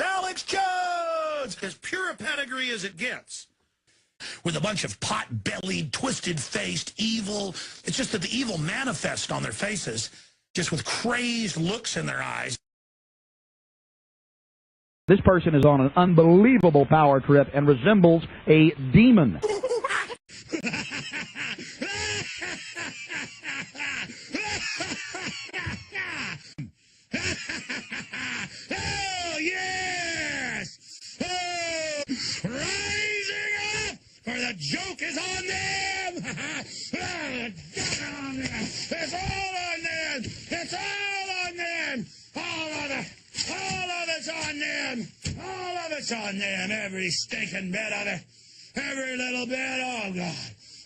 Alex Jones, as pure a pedigree as it gets, with a bunch of pot-bellied, twisted-faced, evil. It's just that the evil manifest on their faces, just with crazed looks in their eyes. This person is on an unbelievable power trip and resembles a demon. Oh, yes! Oh, rising up, for the joke is on them! It's all on them! It's all on them! All of it's on them! All of it's on them! Every stinking bit of it! Every little bit! Oh, God!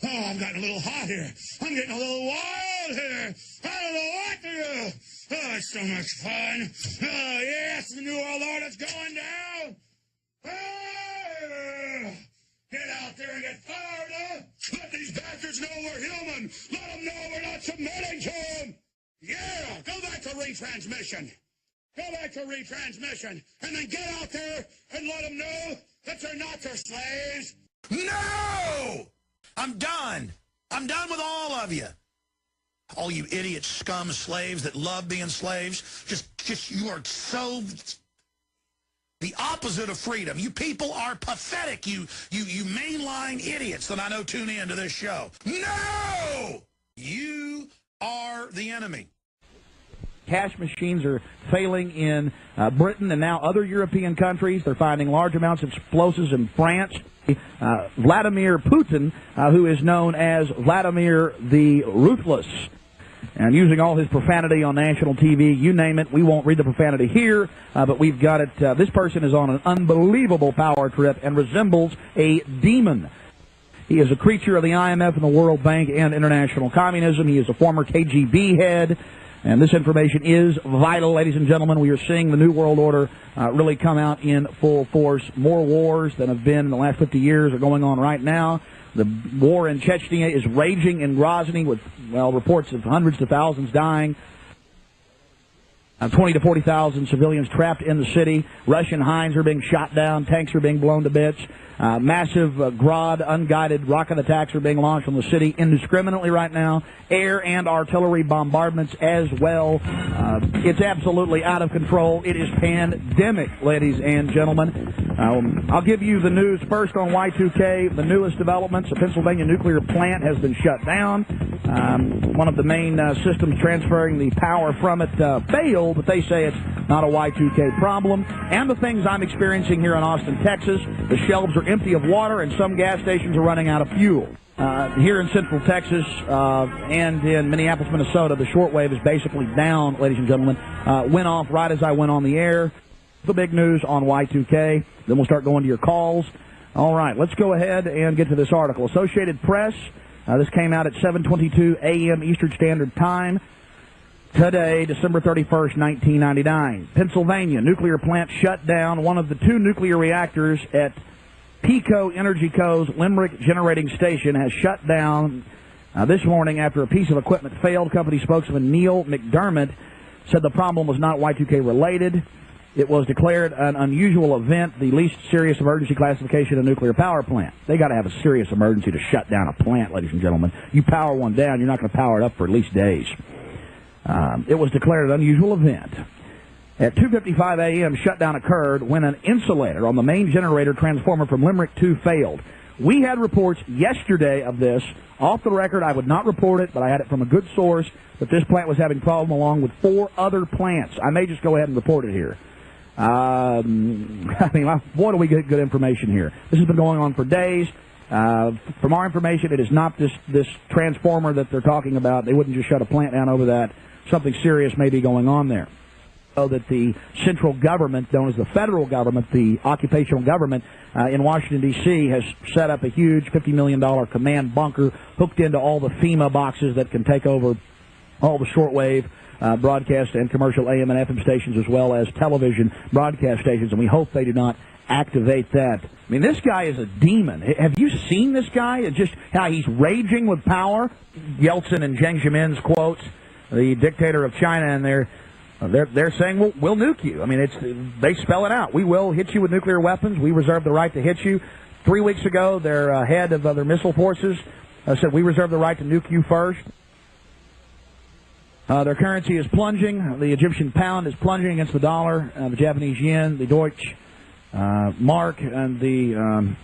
Oh, I'm getting a little hot here. I'm getting a little wild here. I don't know what to do. Oh, it's so much fun. Oh, yes, the New World Order's going down. Oh, get out there and get fired up. Let these bastards know we're human. Let them know we're not submitting to them. Yeah, go back to retransmission. Go back to retransmission. And then get out there and let them know that they're not their slaves. No! I'm done. I'm done with all of you. All you idiot scum slaves that love being slaves. Just you are so the opposite of freedom. You people are pathetic. You mainline idiots that I know tune in to this show. No! You are the enemy. Cash machines are failing in Britain and now other European countries. They're finding large amounts of explosives in France. Vladimir Putin, who is known as Vladimir the Ruthless, and using all his profanity on national TV, you name it. We won't read the profanity here, but we've got it. This person is on an unbelievable power trip and resembles a demon. He is a creature of the IMF and the World Bank and international communism. He is a former KGB head. And this information is vital, ladies and gentlemen. We are seeing the New World Order really come out in full force. More wars than have been in the last 50 years are going on right now. The war in Chechnya is raging in Grozny with, well, reports of hundreds to thousands dying. 20 to 40,000 civilians trapped in the city. Russian Hinds are being shot down. Tanks are being blown to bits. Massive Grad unguided rocket attacks are being launched on the city indiscriminately right now. Air and artillery bombardments as well. It's absolutely out of control. It is pandemic, ladies and gentlemen. I'll give you the news first on Y2K. The newest developments: a Pennsylvania nuclear plant has been shut down. One of the main systems transferring the power from it failed, but they say it's not a Y2K problem. And the things I'm experiencing here in Austin, Texas: the shelves are empty of water and some gas stations are running out of fuel. Here in Central Texas and in Minneapolis, Minnesota, the shortwave is basically down, ladies and gentlemen. Went off right as I went on the air. The big news on Y2K. Then we'll start going to your calls. All right, let's go ahead and get to this article. Associated Press. This came out at 7:22 a.m. Eastern Standard Time. Today, December 31st, 1999. Pennsylvania nuclear plant shut down. One of the two nuclear reactors at Pico Energy Co.'s Limerick Generating Station has shut down this morning after a piece of equipment failed. Company spokesman Neil McDermott said the problem was not Y2K related. It was declared an unusual event, the least serious emergency classification of a nuclear power plant. They got to have a serious emergency to shut down a plant, ladies and gentlemen. You power one down, you're not going to power it up for at least days. It was declared an unusual event. At 2:55 a.m., shutdown occurred when an insulator on the main generator transformer from Limerick 2 failed. We had reports yesterday of this. Off the record, I would not report it, but I had it from a good source that this plant was having problem along with 4 other plants. I may just go ahead and report it here. I mean, boy, do we get good information here. This has been going on for days. From our information, it is not this transformer that they're talking about. They wouldn't just shut a plant down over that. Something serious may be going on there. So that the central government, known as the federal government, the occupational government in Washington, D.C., has set up a huge $50 million command bunker hooked into all the FEMA boxes that can take over all the shortwave broadcast and commercial AM and FM stations, as well as television broadcast stations, and we hope they do not activate that. I mean, this guy is a demon. Have you seen this guy? It's just how he's raging with power. Yeltsin and Jiang Zemin's quotes. the dictator of China, and they're saying we'll nuke you. I mean, they spell it out. We will hit you with nuclear weapons. We reserve the right to hit you. 3 weeks ago, their head of their missile forces said we reserve the right to nuke you first. Their currency is plunging. The Egyptian pound is plunging against the dollar, the Japanese yen, the Deutsche mark, and the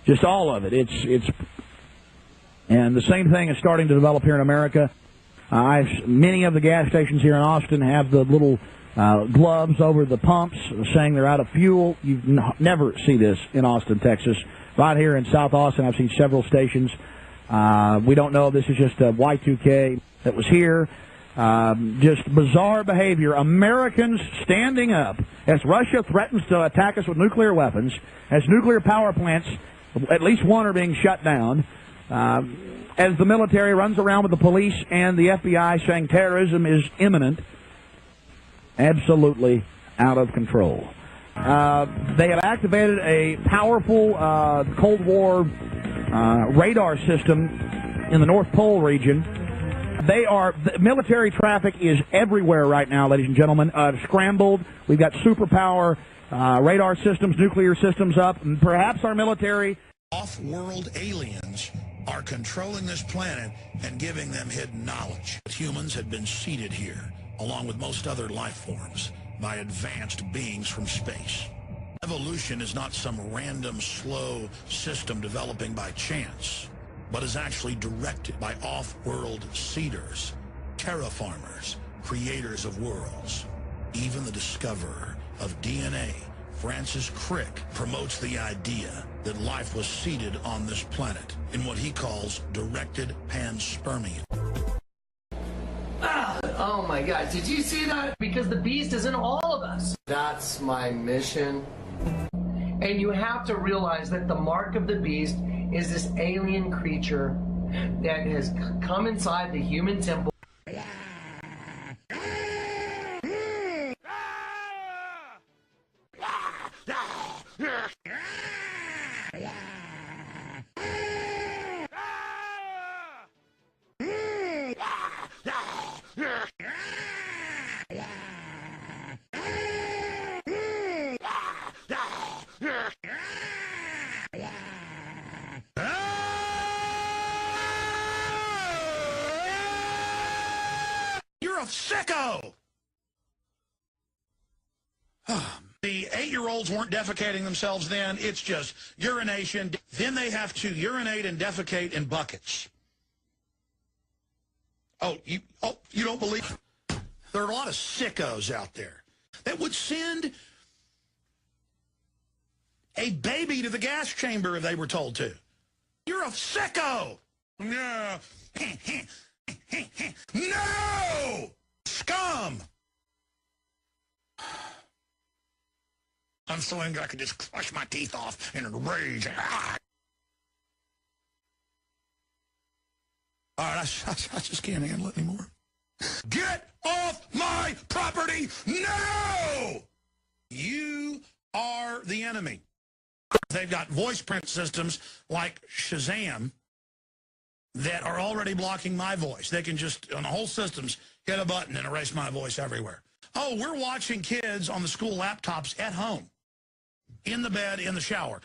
just all of it. And the same thing is starting to develop here in America. Many of the gas stations here in Austin have the little gloves over the pumps saying they're out of fuel. You never see this in Austin, Texas. Right here in South Austin, I've seen several stations. We don't know if this is just a Y2K that was here. Just bizarre behavior. Americans standing up as Russia threatens to attack us with nuclear weapons, as nuclear power plants, at least one, are being shut down, as the military runs around with the police and the FBI saying terrorism is imminent. Absolutely out of control. They have activated a powerful Cold War radar system in the North Pole region. The military traffic is everywhere right now, ladies and gentlemen. Scrambled. We've got superpower radar systems, nuclear systems up, and perhaps our military. Off-world aliens are controlling this planet and giving them hidden knowledge. Humans had been seeded here, along with most other life forms, by advanced beings from space. Evolution is not some random, slow system developing by chance, but is actually directed by off-world seeders, terraformers, creators of worlds. Even the discoverer of DNA, Francis Crick, promotes the idea that life was seeded on this planet in what he calls directed panspermia. Oh my God, did you see that? Because the beast is in all of us. That's my mission. And you have to realize that the mark of the beast is this alien creature that has come inside the human temple. You're a sicko! The 8-year-olds weren't defecating themselves then. It's just urination. Then they have to urinate and defecate in buckets. You don't believe? There are a lot of sickos out there that would send a baby to the gas chamber if they were told to. You're a sicko! No! No! Scum! I'm so angry I could just crush my teeth off in a rage. All right, I just can't handle it anymore. Get off my property! No! You are the enemy. They've got voice print systems like Shazam that are already blocking my voice. They can just, on the whole systems, hit a button and erase my voice everywhere. Oh, we're watching kids on the school laptops at home, in the bed, in the shower.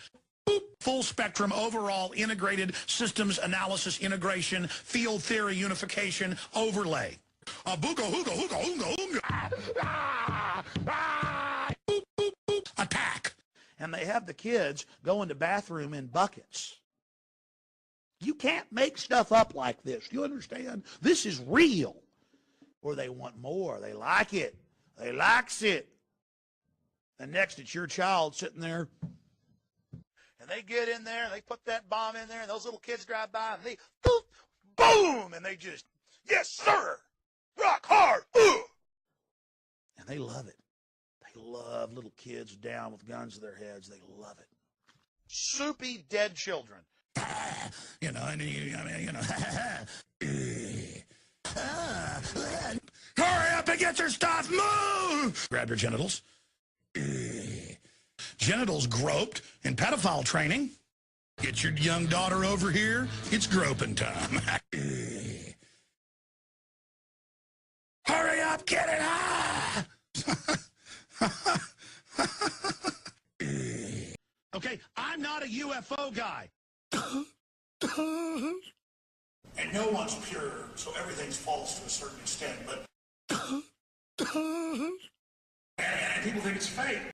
Boop. Full spectrum, overall, integrated systems analysis, integration, field theory, unification, overlay. Booga, hooga, hooga, hooga, hooga. Boop, boop, boop. Attack. And they have the kids go into bathroom in buckets. You can't make stuff up like this. You understand? This is real. Or they want more. They like it. They likes it. And next it's your child sitting there. And they get in there, and they put that bomb in there, and those little kids drive by, and they, boop, boom, and they just, yes, sir, rock hard, ooh. And they love it. They love little kids down with guns to their heads. They love it. Soupy dead children. You know, and hurry up and get your stuff, move! Grab your genitals. Genitals groped in pedophile training. Get your young daughter over here. It's groping time. UFO guy. And no one's pure, so everything's false to a certain extent, but and people think it's fake.